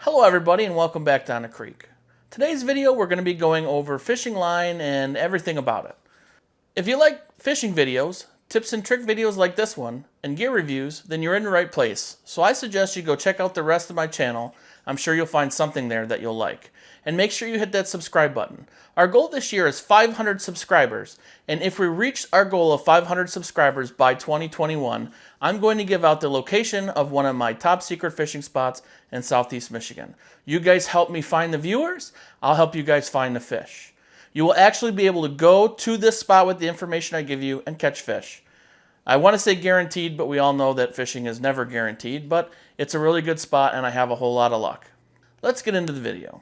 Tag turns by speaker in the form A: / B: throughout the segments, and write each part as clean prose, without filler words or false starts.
A: Hello everybody and welcome back down the creek. Today's video we're going to be going over fishing line and everything about it. If you like fishing videos, tips and trick videos like this one, and gear reviews, then you're in the right place. So I suggest you go check out the rest of my channel. I'm sure you'll find something there that you'll like. And make sure you hit that subscribe button. Our goal this year is 500 subscribers, and if we reach our goal of 500 subscribers by 2021, I'm going to give out the location of one of my top secret fishing spots in Southeast Michigan. You guys help me find the viewers, I'll help you guys find the fish. You will actually be able to go to this spot with the information I give you and catch fish. I want to say guaranteed, but we all know that fishing is never guaranteed, but it's a really good spot and I have a whole lot of luck. Let's get into the video.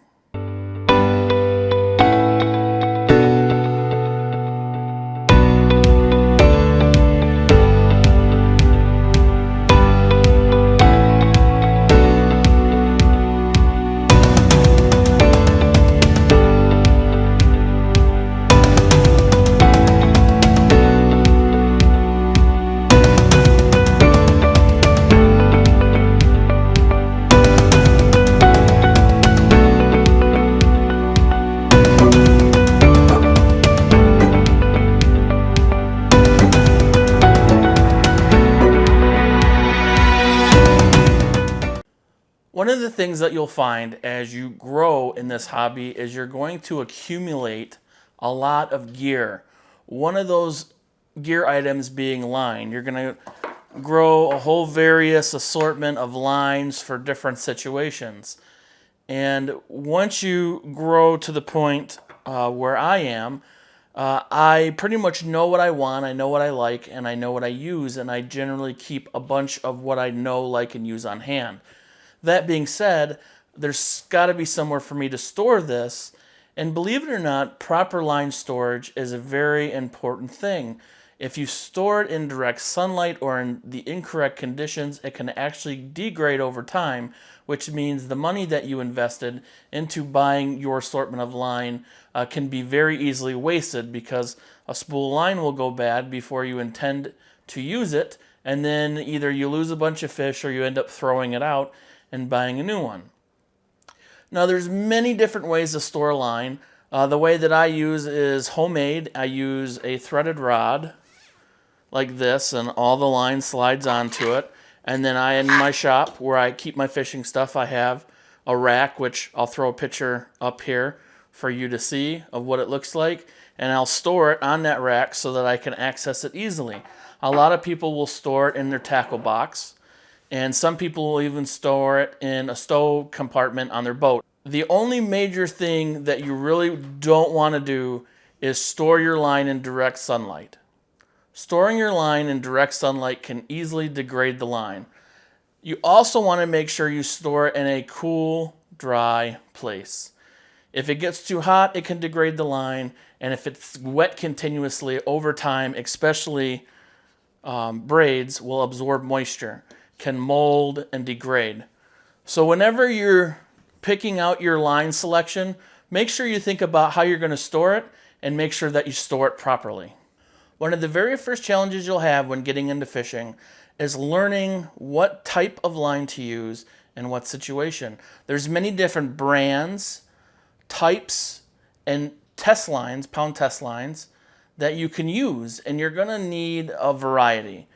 A: One of the things that you'll find as you grow in this hobby is you're going to accumulate a lot of gear. One of those gear items being line. You're going to grow a whole various assortment of lines for different situations. And once you grow to the point where I am, I pretty much know what I want, I know what I like, and I know what I use, and I generally keep a bunch of what I know, like, and use on hand. That being said, there's got to be somewhere for me to store this, and believe it or not, proper line storage is a very important thing. If you store it in direct sunlight or in the incorrect conditions, it can actually degrade over time, which means the money that you invested into buying your assortment of line can be very easily wasted because a spool line will go bad before you intend to use it, and then either you lose a bunch of fish or you end up throwing it out and buying a new one. Now there's many different ways to store line. The way that I use is homemade. I use a threaded rod like this and all the line slides onto it. And then in my shop where I keep my fishing stuff, I have a rack, which I'll throw a picture up here for you to see of what it looks like. And I'll store it on that rack so that I can access it easily. A lot of people will store it in their tackle box. And some people will even store it in a stow compartment on their boat. The only major thing that you really don't want to do is store your line in direct sunlight. Storing your line in direct sunlight can easily degrade the line. You also want to make sure you store it in a cool, dry place. If it gets too hot, it can degrade the line, and if it's wet continuously over time, especially braids will absorb moisture, can mold and degrade. So whenever you're picking out your line selection, make sure you think about how you're going to store it and make sure that you store it properly. One of the very first challenges you'll have when getting into fishing is learning what type of line to use in what situation. There's many different brands, types, and test lines, pound test lines, that you can use, and you're going to need a variety.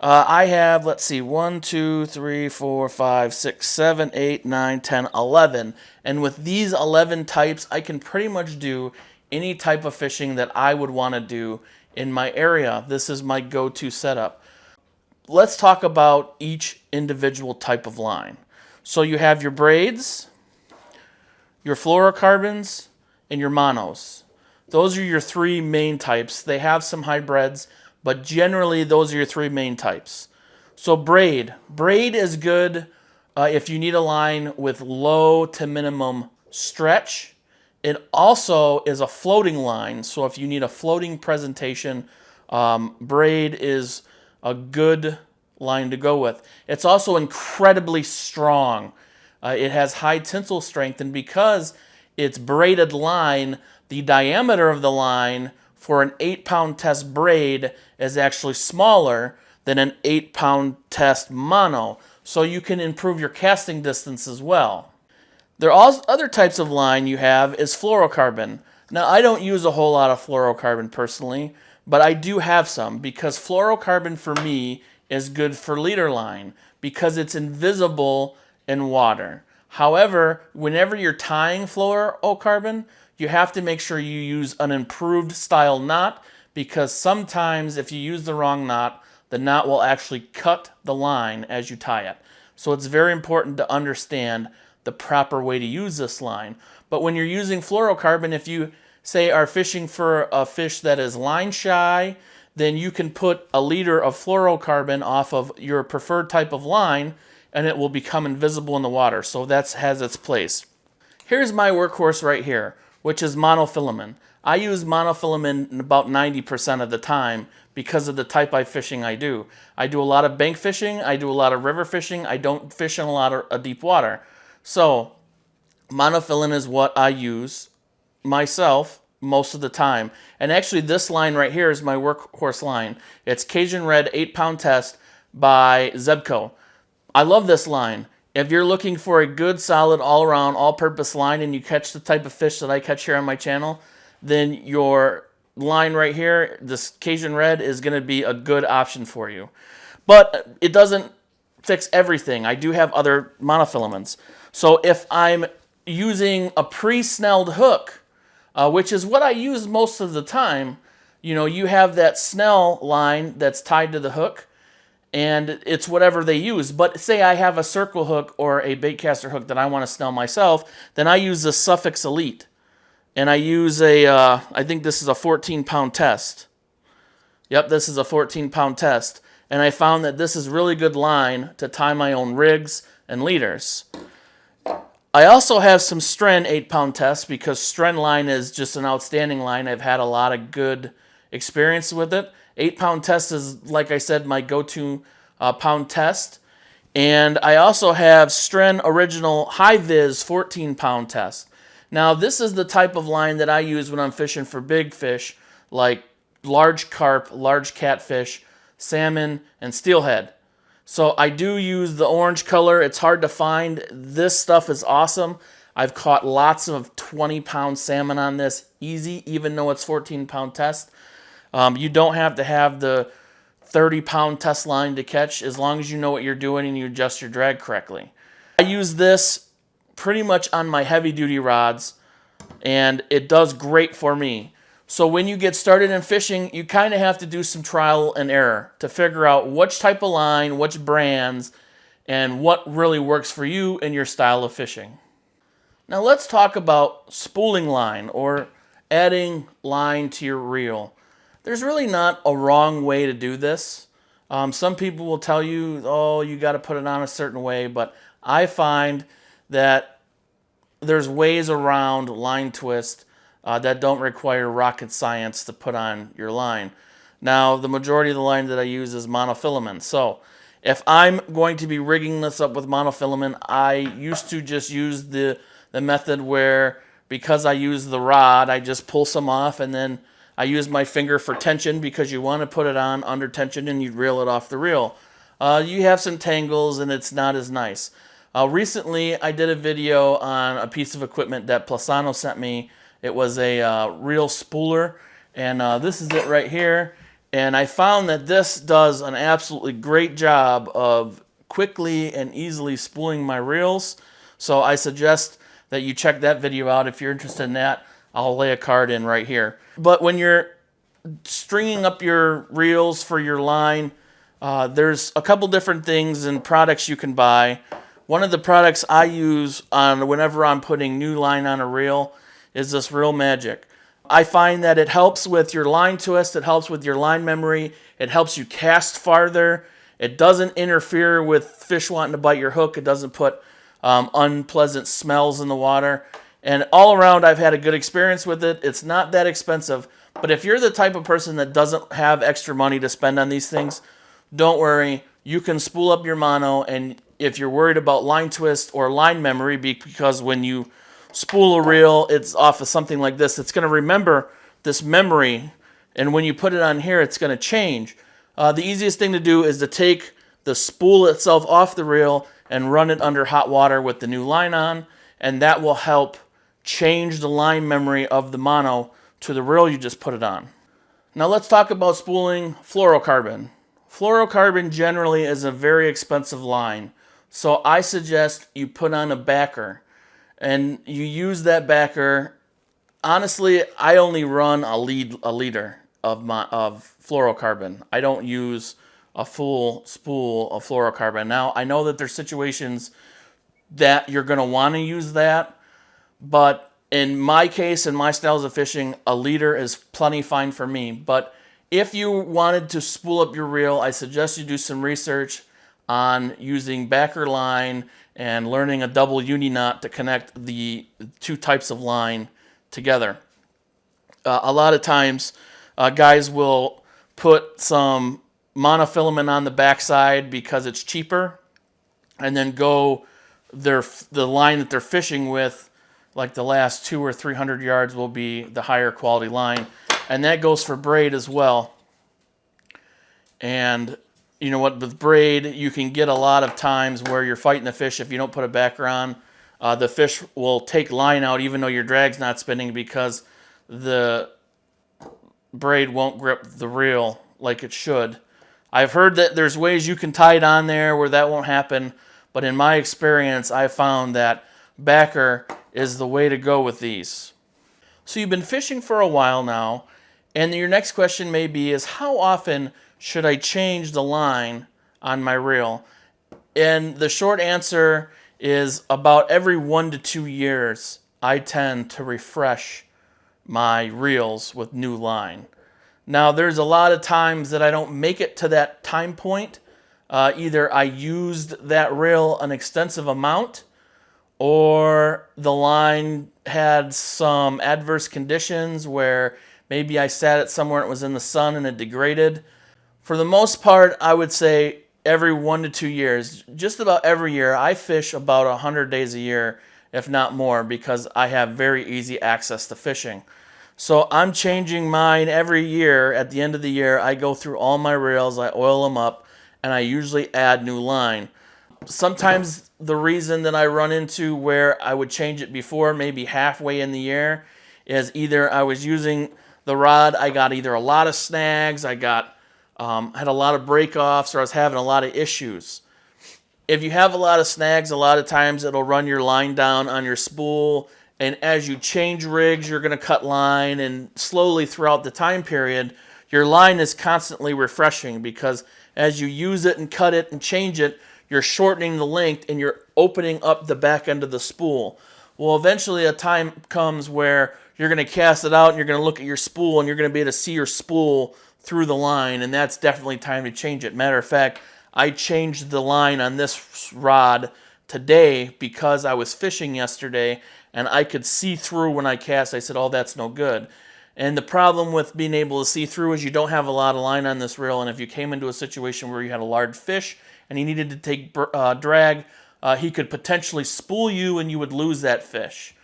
A: I have, let's see, 1, 2, 3, 4, 5, 6, 7, 8, 9, 10, 11. And with these 11 types, I can pretty much do any type of fishing that I would want to do in my area. This is my go-to setup. Let's talk about each individual type of line. So you have your braids, your fluorocarbons, and your monos. Those are your three main types. They have some hybrids, but generally those are your three main types. So braid. Braid is good if you need a line with low to minimum stretch. It also is a floating line, so if you need a floating presentation, braid is a good line to go with. It's also incredibly strong. It has high tensile strength, and because it's braided line, the diameter of the line for an 8-pound test braid is actually smaller than an 8-pound test mono, so you can improve your casting distance as well. There are other types of line you have is fluorocarbon. Now, I don't use a whole lot of fluorocarbon personally, but I do have some because fluorocarbon for me is good for leader line because it's invisible in water. However, whenever you're tying fluorocarbon, you have to make sure you use an improved style knot because sometimes if you use the wrong knot, the knot will actually cut the line as you tie it. So it's very important to understand the proper way to use this line. But when you're using fluorocarbon, if you say are fishing for a fish that is line shy, then you can put a liter of fluorocarbon off of your preferred type of line and it will become invisible in the water. So that has its place. Here's my workhorse right here, which is monofilament. I use monofilament about 90% of the time because of the type of fishing I do. I do a lot of bank fishing, I do a lot of river fishing, I don't fish in a lot of deep water. So monofilament is what I use myself most of the time. And actually this line right here is my workhorse line. It's Cajun Red 8-pound test by Zebco. I love this line. If you're looking for a good, solid, all-around, all-purpose line and you catch the type of fish that I catch here on my channel, then your line right here, this Cajun Red, is going to be a good option for you. But it doesn't fix everything. I do have other monofilaments. So if I'm using a pre-snelled hook, which is what I use most of the time, you know, you have that snell line that's tied to the hook, and it's whatever they use. But say I have a circle hook or a baitcaster hook that I want to snell myself, then I use the Suffix Elite. And I use I think this is a 14-pound test. Yep, this is a 14-pound test. And I found that this is really good line to tie my own rigs and leaders. I also have some Stren 8-pound tests because Stren line is just an outstanding line. I've had a lot of good experience with it. 8-pound test is, like I said, my go-to pound test. And I also have Stren Original High Vis 14-pound test. Now, this is the type of line that I use when I'm fishing for big fish, like large carp, large catfish, salmon, and steelhead. So I do use the orange color. It's hard to find. This stuff is awesome. I've caught lots of 20-pound salmon on this easy, even though it's 14-pound test. You don't have to have the 30-pound test line to catch as long as you know what you're doing and you adjust your drag correctly. I use this pretty much on my heavy-duty rods, and it does great for me. So when you get started in fishing, you kind of have to do some trial and error to figure out which type of line, which brands, and what really works for you and your style of fishing. Now let's talk about spooling line or adding line to your reel. There's really not a wrong way to do this. Some people will tell you, oh, you got to put it on a certain way, but I find that there's ways around line twist that don't require rocket science to put on your line. Now, the majority of the line that I use is monofilament. So if I'm going to be rigging this up with monofilament, I used to just use the method where, because I use the rod, I just pull some off and then I use my finger for tension because you want to put it on under tension and you reel it off the reel. You have some tangles and it's not as nice. Recently, I did a video on a piece of equipment that Plasano sent me. It was a reel spooler, and this is it right here. And I found that this does an absolutely great job of quickly and easily spooling my reels. So I suggest that you check that video out if you're interested in that. I'll lay a card in right here. But when you're stringing up your reels for your line, there's a couple different things and products you can buy. One of the products I use whenever I'm putting new line on a reel is this Reel Magic. I find that it helps with your line twist, it helps with your line memory, it helps you cast farther, it doesn't interfere with fish wanting to bite your hook, it doesn't put unpleasant smells in the water. And all around, I've had a good experience with it. It's not that expensive, but if you're the type of person that doesn't have extra money to spend on these things, don't worry, you can spool up your mono, and if you're worried about line twist or line memory, because when you spool a reel, it's off of something like this, it's going to remember this memory, and when you put it on here, it's going to change. The easiest thing to do is to take the spool itself off the reel and run it under hot water with the new line on, and that will help change the line memory of the mono to the reel you just put it on. Now let's talk about spooling fluorocarbon. Fluorocarbon generally is a very expensive line, so I suggest you put on a backer and you use that backer. Honestly, I only run a liter of fluorocarbon. I don't use a full spool of fluorocarbon. Now, I know that there's situations that you're going to want to use that, but in my case, in my styles of fishing, a liter is plenty fine for me. But if you wanted to spool up your reel, I suggest you do some research on using backer line and learning a double uni knot to connect the two types of line together. A lot of times, guys will put some monofilament on the backside because it's cheaper, and then go the line that they're fishing with, like the last 200 or 300 yards will be the higher quality line, and that goes for braid as well. And you know what, with braid, you can get a lot of times where you're fighting the fish. If you don't put a backer on, the fish will take line out even though your drag's not spinning, because the braid won't grip the reel like it should. I've heard that there's ways you can tie it on there where that won't happen, but in my experience, I found that backer is the way to go with these. So you've been fishing for a while now, and your next question may be is, how often should I change the line on my reel? And the short answer is about every 1 to 2 years, I tend to refresh my reels with new line. Now, there's a lot of times that I don't make it to that time point. Either I used that reel an extensive amount, or the line had some adverse conditions where maybe I sat it somewhere it was in the sun and it degraded. For the most part, I would say every 1 to 2 years. Just about every year, I fish about 100 days a year, if not more, because I have very easy access to fishing. So I'm changing mine every year. At the end of the year, I go through all my reels, I oil them up, and I usually add new line. Sometimes the reason that I run into where I would change it before, maybe halfway in the year, is either I was using the rod, I got either a lot of snags, I got had a lot of break-offs, or I was having a lot of issues. If you have a lot of snags, a lot of times it'll run your line down on your spool, and as you change rigs, you're going to cut line, and slowly throughout the time period, your line is constantly refreshing, because as you use it and cut it and change it, you're shortening the length and you're opening up the back end of the spool. Well, eventually a time comes where you're going to cast it out and you're going to look at your spool and you're going to be able to see your spool through the line, and that's definitely time to change it. Matter of fact, I changed the line on this rod today because I was fishing yesterday and I could see through when I cast. I said, oh, that's no good. And the problem with being able to see through is you don't have a lot of line on this reel, and if you came into a situation where you had a large fish and he needed to take drag, he could potentially spool you and you would lose that fish.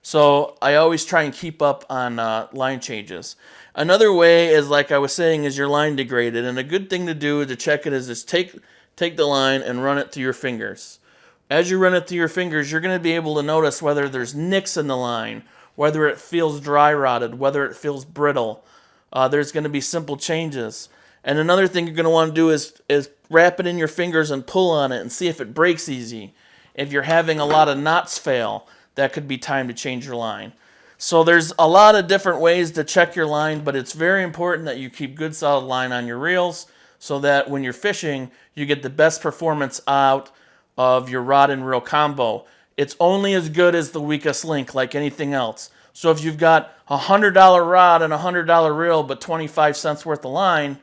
A: So I always try and keep up on line changes. Another way is, like I was saying, is your line degraded, and a good thing to do to check it is just take the line and run it through your fingers. As you run it through your fingers, you're going to be able to notice whether there's nicks in the line, whether it feels dry rotted, whether it feels brittle. There's going to be simple changes. And another thing you're going to want to do is wrap it in your fingers and pull on it and see if it breaks easy. If you're having a lot of knots fail, that could be time to change your line. So there's a lot of different ways to check your line, but it's very important that you keep good solid line on your reels so that when you're fishing, you get the best performance out of your rod and reel combo. It's only as good as the weakest link, like anything else. So if you've got a $100 rod and a $100 reel but 25 cents worth of line,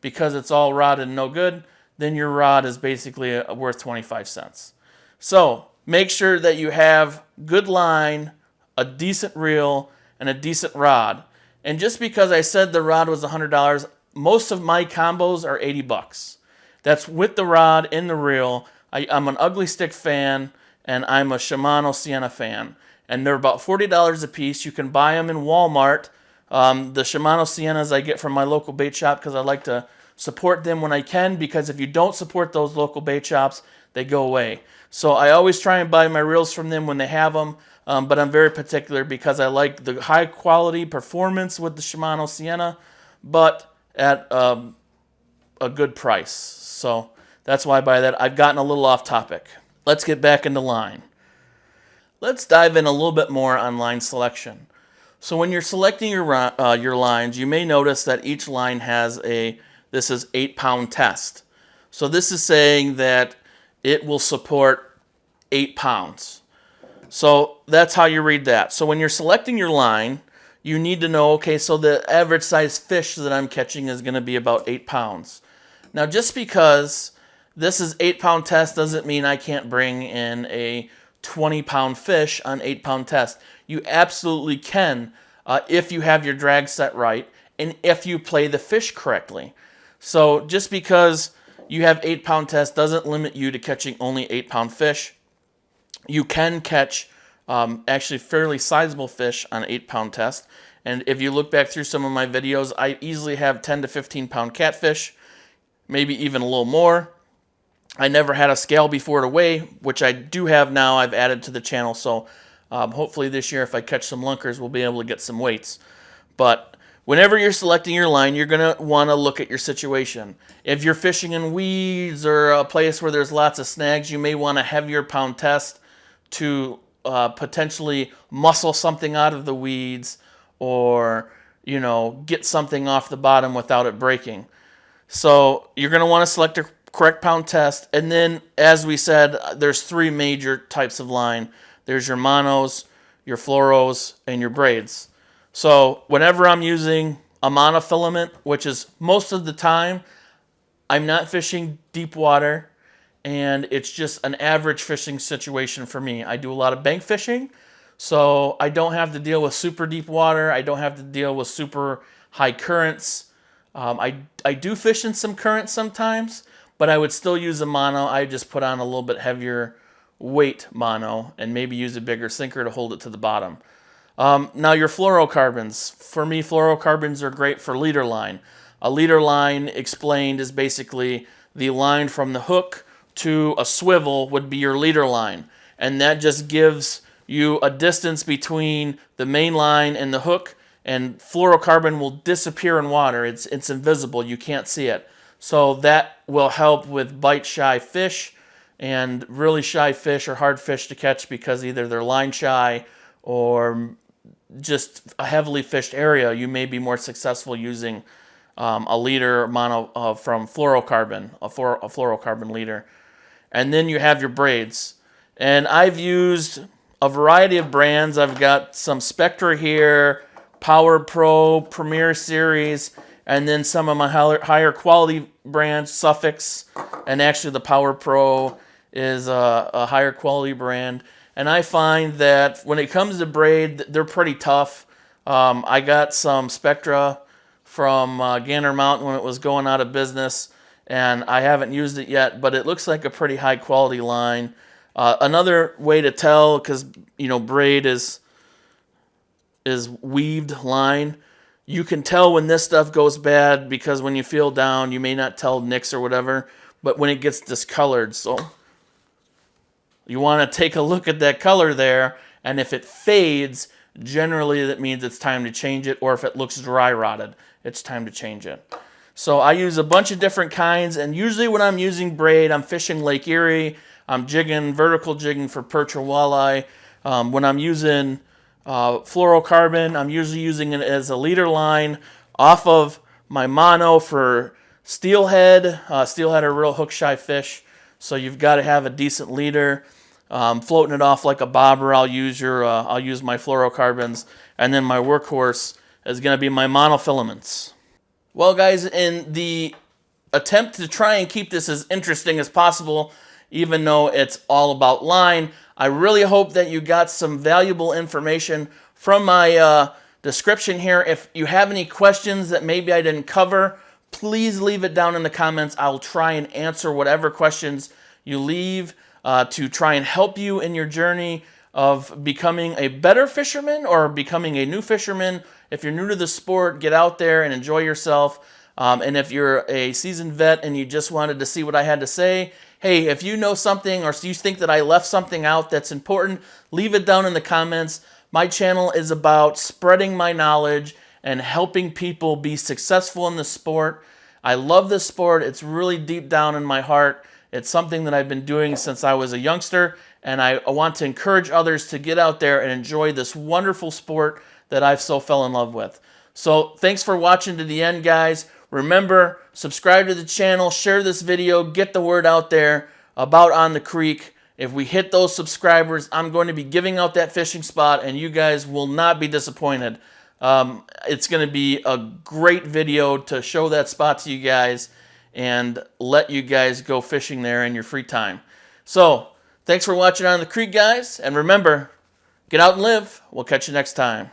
A: because it's all rod and no good, then your rod is basically worth 25 cents. So make sure that you have good line, a decent reel, and a decent rod. And just because I said the rod was $100, most of my combos are 80 bucks. That's with the rod and the reel. I'm an Ugly Stick fan, and I'm a Shimano Sienna fan. And they're about $40 a piece. You can buy them in Walmart. The Shimano Siennas I get from my local bait shop because I like to support them when I can, because if you don't support those local bait shops, they go away. So I always try and buy my reels from them when they have them, but I'm very particular because I like the high quality performance with the Shimano Sienna, but at a good price. So that's why I buy that. I've gotten a little off topic. Let's get back into line. Let's dive in a little bit more on line selection. So when you're selecting your lines, you may notice that each line has this is 8-pound test. So this is saying that it will support 8 pounds. So that's how you read that. So when you're selecting your line, you need to know, okay, so the average size fish that I'm catching is going to be about 8 pounds. Now, just because this is 8-pound test doesn't mean I can't bring in a 20-pound fish on 8-pound test. You absolutely can if you have your drag set right and if you play the fish correctly. So just because you have 8-pound test doesn't limit you to catching only 8-pound fish. You can catch actually fairly sizable fish on 8-pound test. And if you look back through some of my videos, I easily have 10 to 15-pound catfish, maybe even a little more. I never had a scale before to weigh, which I do have now. I've added to the channel, so hopefully this year if I catch some lunkers, we'll be able to get some weights. But whenever you're selecting your line, you're going to want to look at your situation. If you're fishing in weeds or a place where there's lots of snags, you may want a heavier pound test to potentially muscle something out of the weeds or, you know, get something off the bottom without it breaking. So you're going to want to select a correct pound test. And then, as we said, there's 3 major types of line. There's your monos, your fluoros, and your braids. So whenever I'm using a monofilament, which is most of the time, I'm not fishing deep water, and it's just an average fishing situation for me. I do a lot of bank fishing, so I don't have to deal with super deep water. I don't have to deal with super high currents. I do fish in some currents sometimes, but I would still use a mono. I just put on a little bit heavier weight mono and maybe use a bigger sinker to hold it to the bottom. Now your fluorocarbons. For me, fluorocarbons are great for leader line. A leader line, explained, is basically the line from the hook to a swivel would be your leader line. And that just gives you a distance between the main line and the hook, and fluorocarbon will disappear in water. It's invisible. You can't see it. So that will help with bite-shy fish, and really shy fish are hard fish to catch because either they're line shy or just a heavily fished area. You may be more successful using a leader mono from fluorocarbon, a fluorocarbon leader. And then you have your braids. And I've used a variety of brands. I've got some Spectra here, Power Pro, Premier Series, and then some of my higher quality brands, Suffix, and actually the Power Pro is a higher quality brand. And I find that when it comes to braid, they're pretty tough. I got some Spectra from Gander Mountain when it was going out of business, and I haven't used it yet, but it looks like a pretty high quality line. Another way to tell, because you know braid is weaved line, you can tell when this stuff goes bad because when you feel down, you may not tell nicks or whatever, but when it gets discolored. So you want to take a look at that color there, and if it fades, generally that means it's time to change it, or if it looks dry rotted, it's time to change it. So I use a bunch of different kinds, and usually when I'm using braid, I'm fishing Lake Erie, I'm jigging, vertical jigging for perch or walleye. When I'm using fluorocarbon, I'm usually using it as a leader line off of my mono for steelhead. Steelhead are real hook shy fish, so you've got to have a decent leader. Floating it off like a bobber, I'll use my fluorocarbons, and then my workhorse is going to be my monofilaments. Well, guys, in the attempt to try and keep this as interesting as possible, even though it's all about line, I really hope that you got some valuable information from my description here. If you have any questions that maybe I didn't cover, please leave it down in the comments. I'll try and answer whatever questions you leave to try and help you in your journey of becoming a better fisherman or becoming a new fisherman. If you're new to the sport, get out there and enjoy yourself. And if you're a seasoned vet and you just wanted to see what I had to say, Hey, if you know something or you think that I left something out that's important, leave it down in the comments. My channel is about spreading my knowledge and helping people be successful in the sport. I love this sport. It's really deep down in my heart. It's something that I've been doing since I was a youngster, and I want to encourage others to get out there and enjoy this wonderful sport that I've so fell in love with. So thanks for watching to the end, guys. Remember, subscribe to the channel, share this video, get the word out there about On the Creek. If we hit those subscribers, I'm going to be giving out that fishing spot, and you guys will not be disappointed. It's going to be a great video to show that spot to you guys and let you guys go fishing there in your free time. So, thanks for watching On the Creek, guys, and remember, get out and live. We'll catch you next time.